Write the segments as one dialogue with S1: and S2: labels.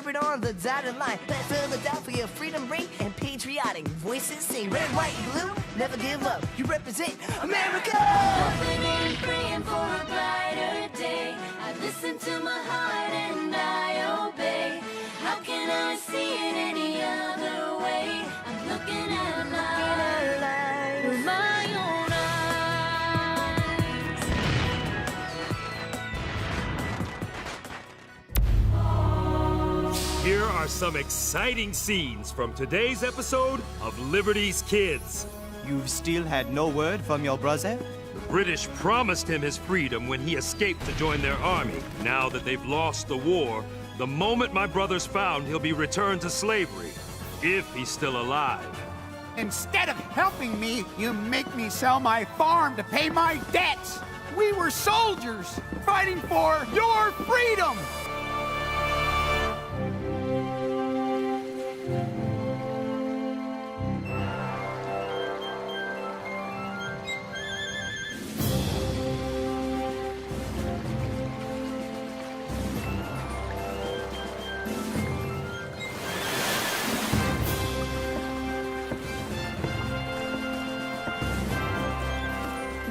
S1: Shepherd on the dotted line. Let Philadelphia freedom ring and patriotic voices sing. Red, white, blue, never give up. You represent America.
S2: Hoping and praying for a brighter day. I listen to my heart and I obey. How can I see it any other way? I'm looking at life with my own eyes.
S3: Here are some exciting scenes from today's episode of Liberty's Kids.
S4: You've still had no word from your brother?
S3: The British promised him his freedom when he escaped to join their army. Now that they've lost the war, the moment my brother's found, he'll be returned to slavery, if he's still alive.
S5: Instead of helping me, you make me sell my farm to pay my debts. We were soldiers fighting for your freedom.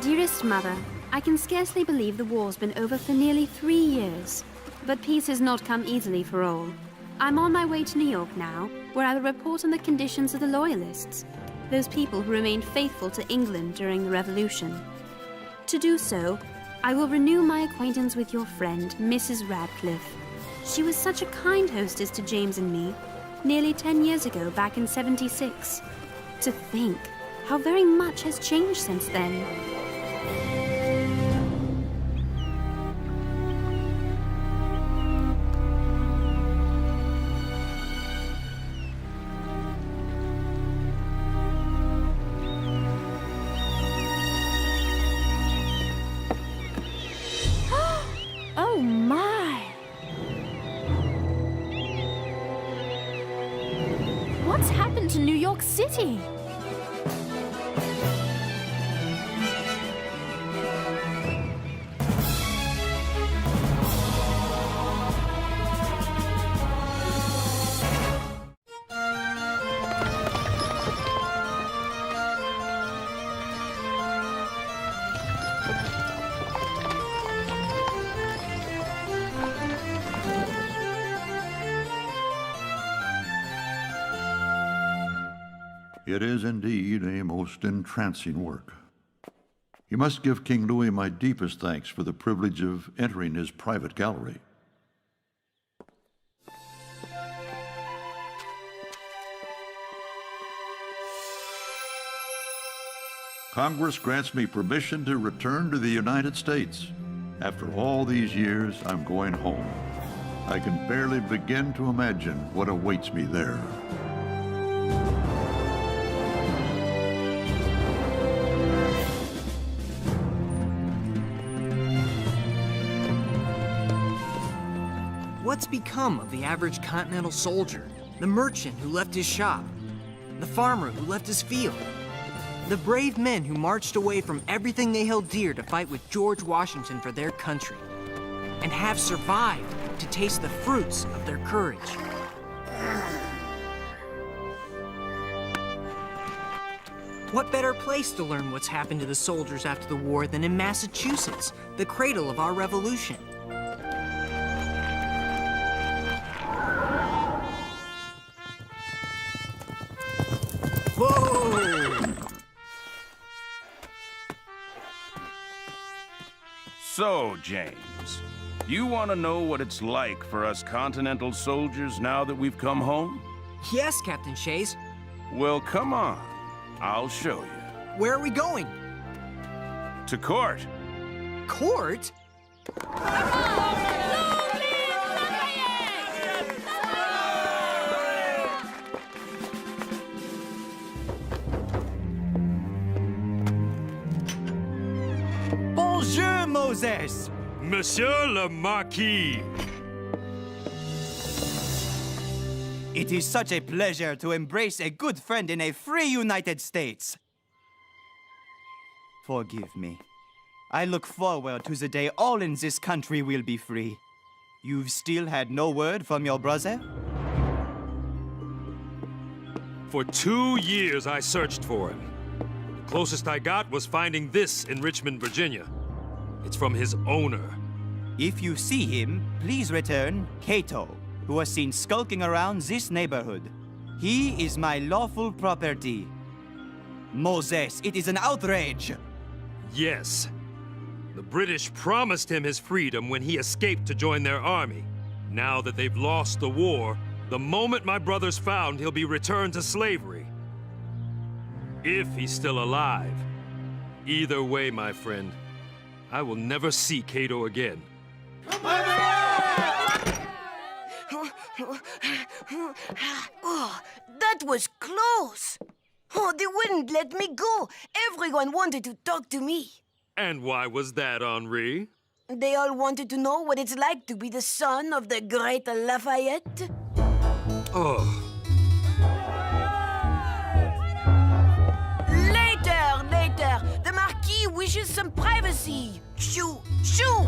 S6: Dearest Mother, I can scarcely believe the war's been over for nearly 3 years. But peace has not come easily for all. I'm on my way to New York now, where I will report on the conditions of the Loyalists, those people who remained faithful to England during the Revolution. To do so, I will renew my acquaintance with your friend, Mrs. Radcliffe. She was such a kind hostess to James and me, nearly 10 years ago, back in '76. To think how very much has changed since then. Oh my! What's happened to New York City?
S7: It is indeed a most entrancing work. You must give King Louis my deepest thanks for the privilege of entering his private gallery. Congress grants me permission to return to the United States. After all these years, I'm going home. I can barely begin to imagine what awaits me there.
S8: What's become of the average continental soldier? The merchant who left his shop? The farmer who left his field? The brave men who marched away from everything they held dear to fight with George Washington for their country, and have survived to taste the fruits of their courage. What better place to learn what's happened to the soldiers after the war than in Massachusetts, the cradle of our revolution? Whoa!
S9: So, James, you want to know what it's like for us Continental soldiers now that we've come home?
S8: Yes, Captain Shays.
S9: Well, come on. I'll show you.
S8: Where are we going?
S9: To court.
S8: Court?
S4: Bonjour, Moses!
S3: Monsieur le Marquis!
S4: It is such a pleasure to embrace a good friend in a free United States. Forgive me. I look forward to the day all in this country will be free. You've still had no word from your brother?
S3: For 2 years, I searched for him. The closest I got was finding this in Richmond, Virginia. It's from his owner.
S4: If you see him, please return Cato, who was seen skulking around this neighborhood. He is my lawful property. Moses, it is an outrage!
S3: Yes. The British promised him his freedom when he escaped to join their army. Now that they've lost the war, the moment my brother's found, he'll be returned to slavery. If he's still alive. Either way, my friend, I will never see Cato again.
S1: Oh, that was close. Oh, they wouldn't let me go. Everyone wanted to talk to me.
S3: And why was that, Henri?
S1: They all wanted to know what it's like to be the son of the great Lafayette.
S3: Oh.
S1: Later. The Marquis wishes some privacy. Shoo, shoo.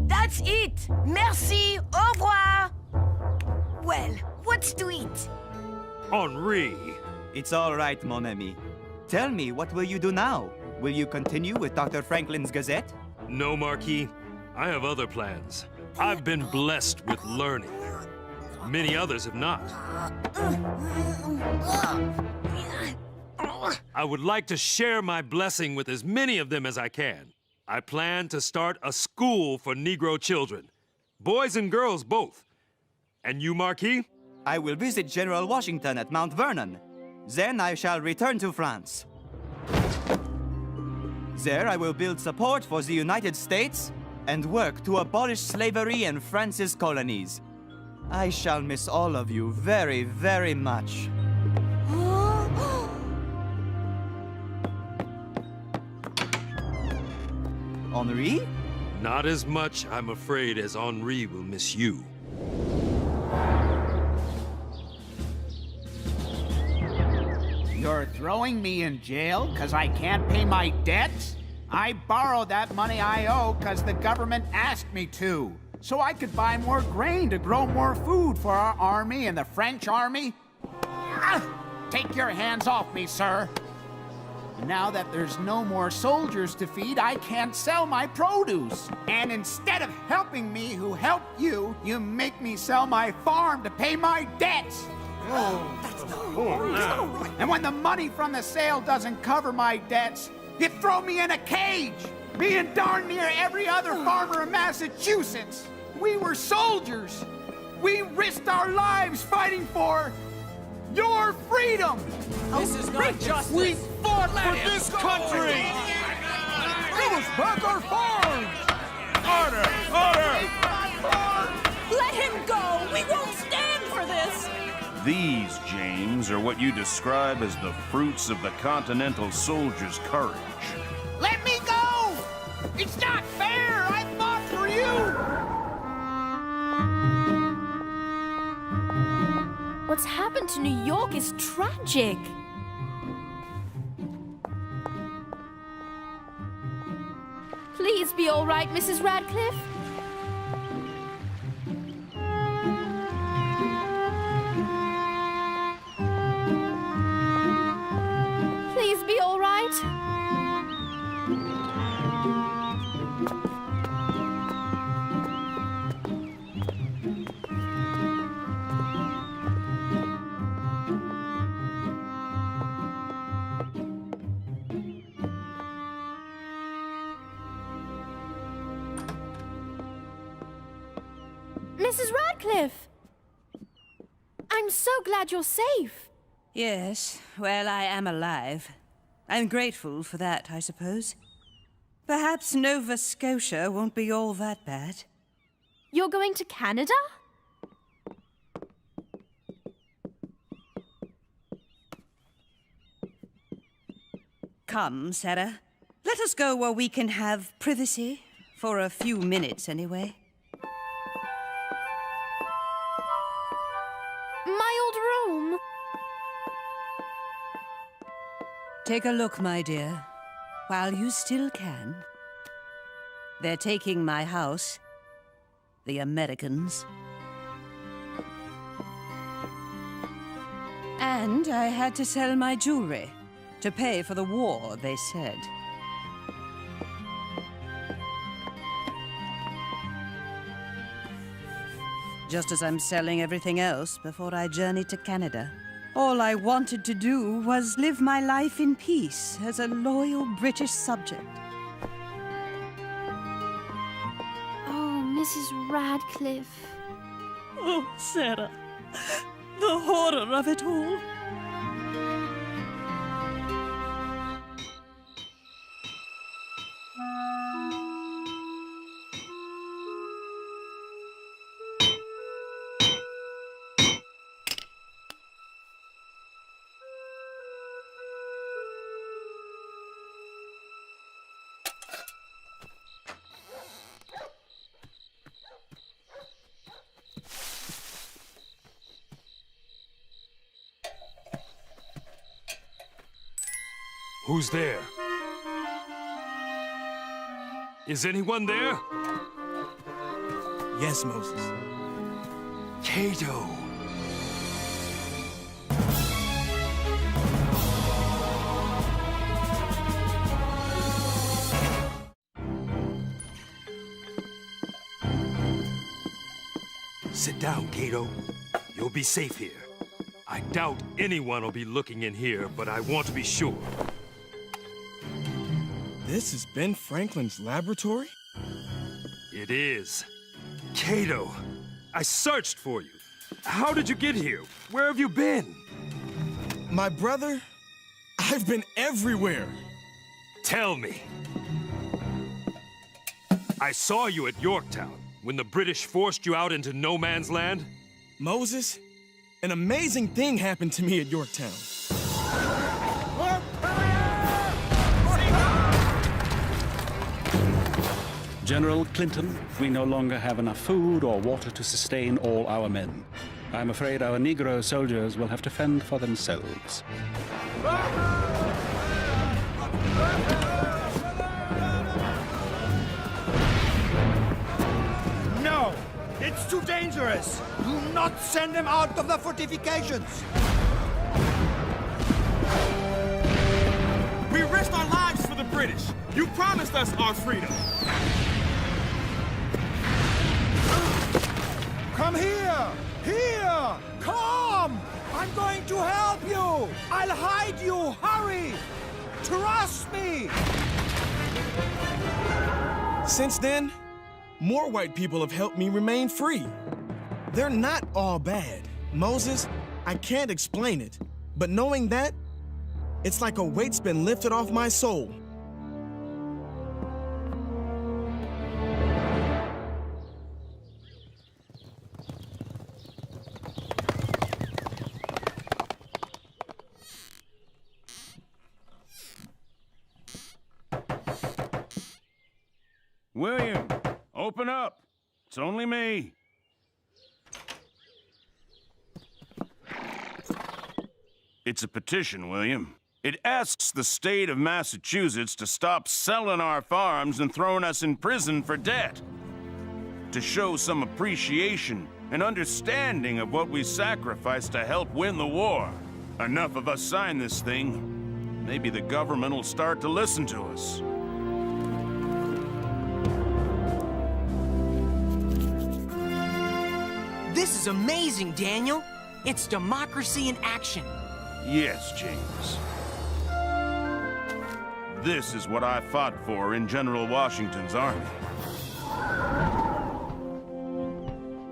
S1: That's it. Merci. Au revoir. Well, what's to eat?
S3: Henri.
S4: It's all right, mon ami. Tell me, what will you do now? Will you continue with Dr. Franklin's Gazette?
S3: No, Marquis. I have other plans. I've been blessed with learning. Many others have not. I would like to share my blessing with as many of them as I can. I plan to start a school for Negro children. Boys and girls both. And you, Marquis?
S4: I will visit General Washington at Mount Vernon. Then I shall return to France. There I will build support for the United States and work to abolish slavery in France's colonies. I shall miss all of you very, very much. Henri?
S3: Not as much, I'm afraid, as Henri will miss you.
S5: You're throwing me in jail because I can't pay my debts? I borrowed that money I owe because the government asked me to, so I could buy more grain to grow more food for our army and the French army. Take your hands off me, sir. Now that there's no more soldiers to feed, I can't sell my produce. And instead of helping me who helped you, you make me sell my farm to pay my debts. And when the money from the sale doesn't cover my debts, you throw me in a cage, me and darn near every other farmer in Massachusetts. We were soldiers. We risked our lives fighting for your freedom.
S8: This is not justice.
S5: We fought for this country. Give us back our farms.
S10: Order! Let him go. We won't stand for this.
S9: These, James, are what you describe as the fruits of the Continental soldier's courage.
S5: Let me go! It's not fair! I fought for you!
S10: What's happened to New York is tragic.
S6: Please be all right, Mrs. Radcliffe. Please be all right. Mrs. Radcliffe! I'm so glad you're safe.
S11: Yes, well, I am alive. I'm grateful for that, I suppose. Perhaps Nova Scotia won't be all that bad.
S6: You're going to Canada?
S11: Come, Sarah. Let us go where we can have privacy. For a few minutes, anyway.
S6: My old room.
S11: Take a look, my dear, while you still can. They're taking my house. The Americans. And I had to sell my jewelry to pay for the war, they said. Just as I'm selling everything else before I journeyed to Canada. All I wanted to do was live my life in peace as a loyal British subject.
S6: Oh, Mrs. Radcliffe.
S11: Oh, Sarah. The horror of it all.
S3: Who's there? Is anyone there?
S12: Yes, Moses.
S3: Cato! Sit down, Cato. You'll be safe here. I doubt anyone will be looking in here, but I want to be sure.
S12: This is Ben Franklin's laboratory?
S3: It is. Cato, I searched for you. How did you get here? Where have you been?
S12: My brother? I've been everywhere.
S3: Tell me. I saw you at Yorktown when the British forced you out into no man's land.
S12: Moses, an amazing thing happened to me at Yorktown.
S13: General Clinton, we no longer have enough food or water to sustain all our men. I'm afraid our Negro soldiers will have to fend for themselves.
S14: No! It's too dangerous! Do not send them out of the fortifications!
S12: We risked our lives for the British. You promised us our freedom.
S14: Come here! Here! Come! I'm going to help you! I'll hide you! Hurry! Trust me!
S12: Since then, more white people have helped me remain free. They're not all bad. Moses, I can't explain it, but knowing that, it's like a weight's been lifted off my soul.
S9: William, open up. It's only me. It's a petition, William. It asks the state of Massachusetts to stop selling our farms and throwing us in prison for debt. To show some appreciation and understanding of what we sacrificed to help win the war. Enough of us sign this thing. Maybe the government will start to listen to us.
S8: This is amazing, Daniel. It's democracy in action.
S9: Yes, James. This is what I fought for in General Washington's army.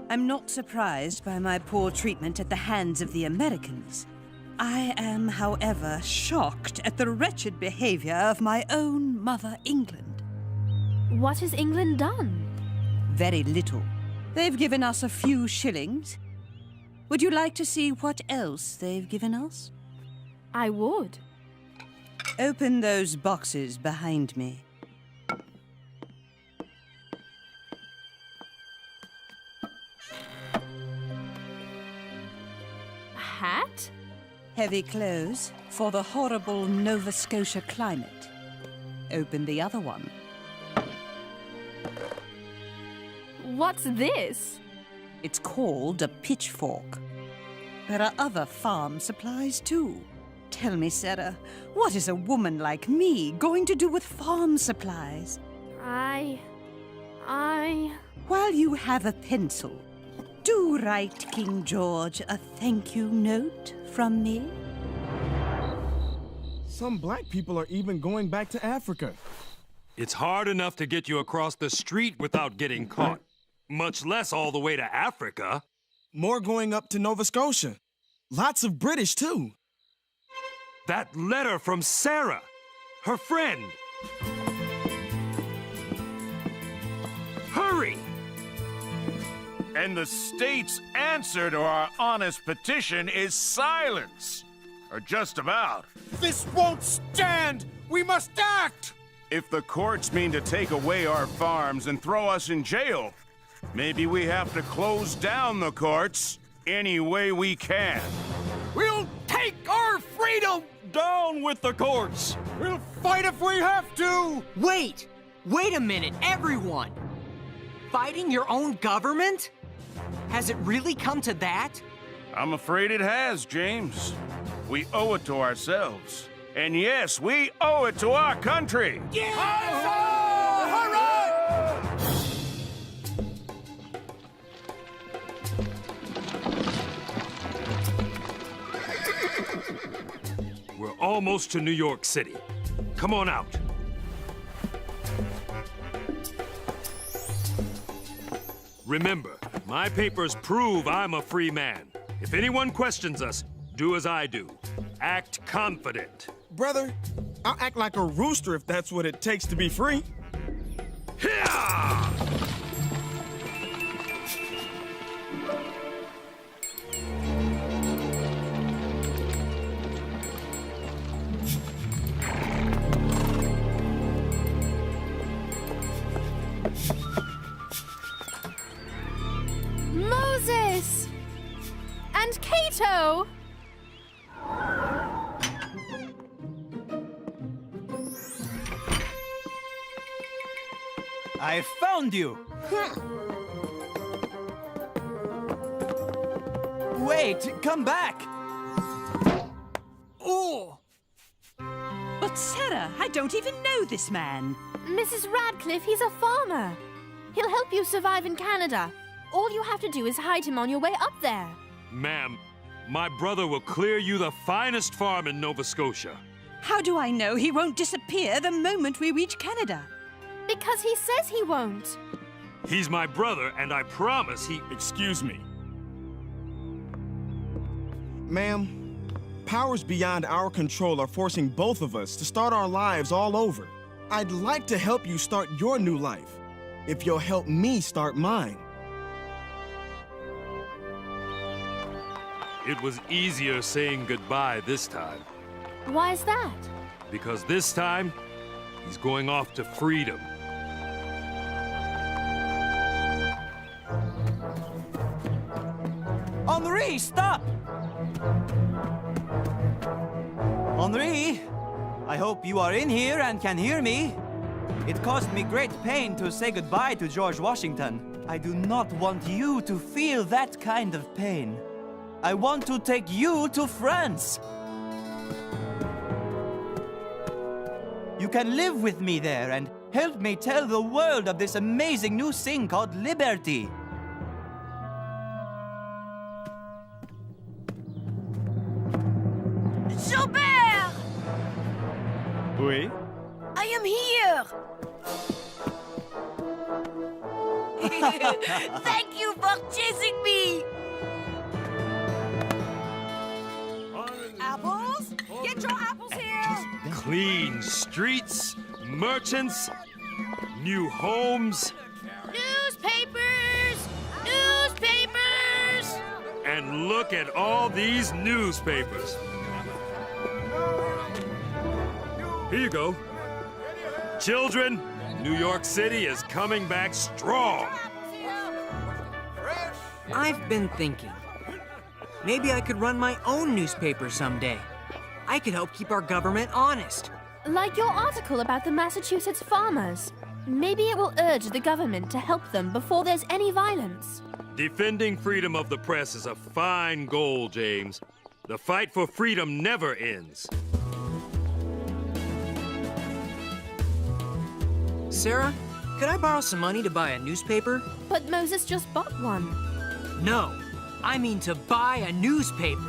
S11: I'm not surprised by my poor treatment at the hands of the Americans. I am, however, shocked at the wretched behavior of my own mother, England.
S6: What has England done?
S11: Very little. They've given us a few shillings. Would you like to see what else they've given us?
S6: I would.
S11: Open those boxes behind me.
S6: A hat?
S11: Heavy clothes for the horrible Nova Scotia climate. Open the other one.
S6: What's this?
S11: It's called a pitchfork. there are other farm supplies too. Tell me, Sarah, what is a woman like me going to do with farm supplies? While you have a pencil, do write King George a thank you note from me.
S12: Some black people are even going back to Africa.
S3: It's hard enough to get you across the street without getting caught, much less all the way to Africa.
S12: More going up to Nova Scotia. Lots of British, too.
S3: That letter from Sarah, her friend. Hurry!
S9: And the state's answer to our honest petition is silence. Or just about.
S14: This won't stand! We must act!
S9: If the courts mean to take away our farms and throw us in jail, maybe we have to close down the courts any way we can.
S14: We'll take our freedom!
S8: Down with the courts!
S14: We'll fight if we have to!
S8: Wait! Wait a minute, everyone! Fighting your own government? Has it really come to that?
S9: I'm afraid it has, James. We owe it to ourselves. And yes, we owe it to our country!
S14: Yeah! Hurrah!
S3: We're almost to New York City. Come on out. Remember, my papers prove I'm a free man. If anyone questions us, do as I do. Act confident.
S12: Brother, I'll act like a rooster if that's what it takes to be free.
S3: Here!
S6: Moses! And Cato!
S4: I found you! Wait, come back!
S11: Oh! But Sarah, I don't even know this man.
S6: Mrs. Radcliffe, he's a farmer. He'll help you survive in Canada. All you have to do is hide him on your way up there.
S3: Ma'am, my brother will clear you the finest farm in Nova Scotia.
S11: How do I know he won't disappear the moment we reach Canada?
S6: Because he says he won't.
S3: He's my brother, and I promise he...
S12: Excuse me. Ma'am, powers beyond our control are forcing both of us to start our lives all over. I'd like to help you start your new life, if you'll help me start mine.
S3: It was easier saying goodbye this time.
S6: Why is that?
S3: Because this time, he's going off to freedom.
S4: Henri, stop! Henri, I hope you are in here and can hear me. It caused me great pain to say goodbye to George Washington. I do not want you to feel that kind of pain. I want to take you to France. You can live with me there and help me tell the world of this amazing new thing called liberty.
S10: Gilbert!
S4: Oui?
S10: I am here! Thank you for chasing me! Apples? Get your apples here!
S3: Clean streets, merchants, new homes.
S10: Newspapers! Newspapers!
S3: And look at all these newspapers. Here you go. Children, New York City is coming back strong.
S8: I've been thinking. Maybe I could run my own newspaper someday. I could help keep our government honest.
S6: Like your article about the Massachusetts farmers. Maybe it will urge the government to help them before there's any violence.
S3: Defending freedom of the press is a fine goal, James. The fight for freedom never ends.
S8: Sarah, could I borrow some money to buy a newspaper?
S6: But Moses just bought one.
S8: No, I mean to buy a newspaper.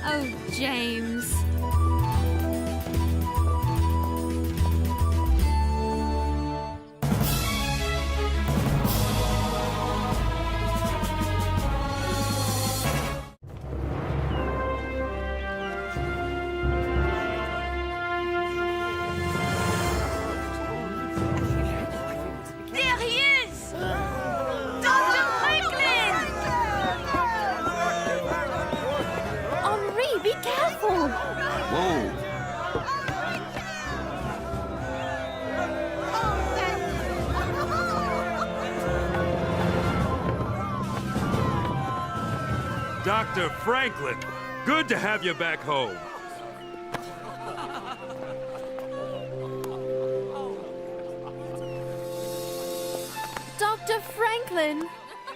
S6: Oh, James.
S10: There he is! Dr. Franklin!
S6: Henri, be careful!
S7: Whoa!
S3: Dr. Franklin, good to have you back home.
S6: Dr. Franklin!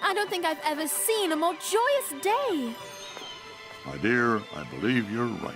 S6: I don't think I've ever seen a more joyous day.
S7: My dear, I believe you're right.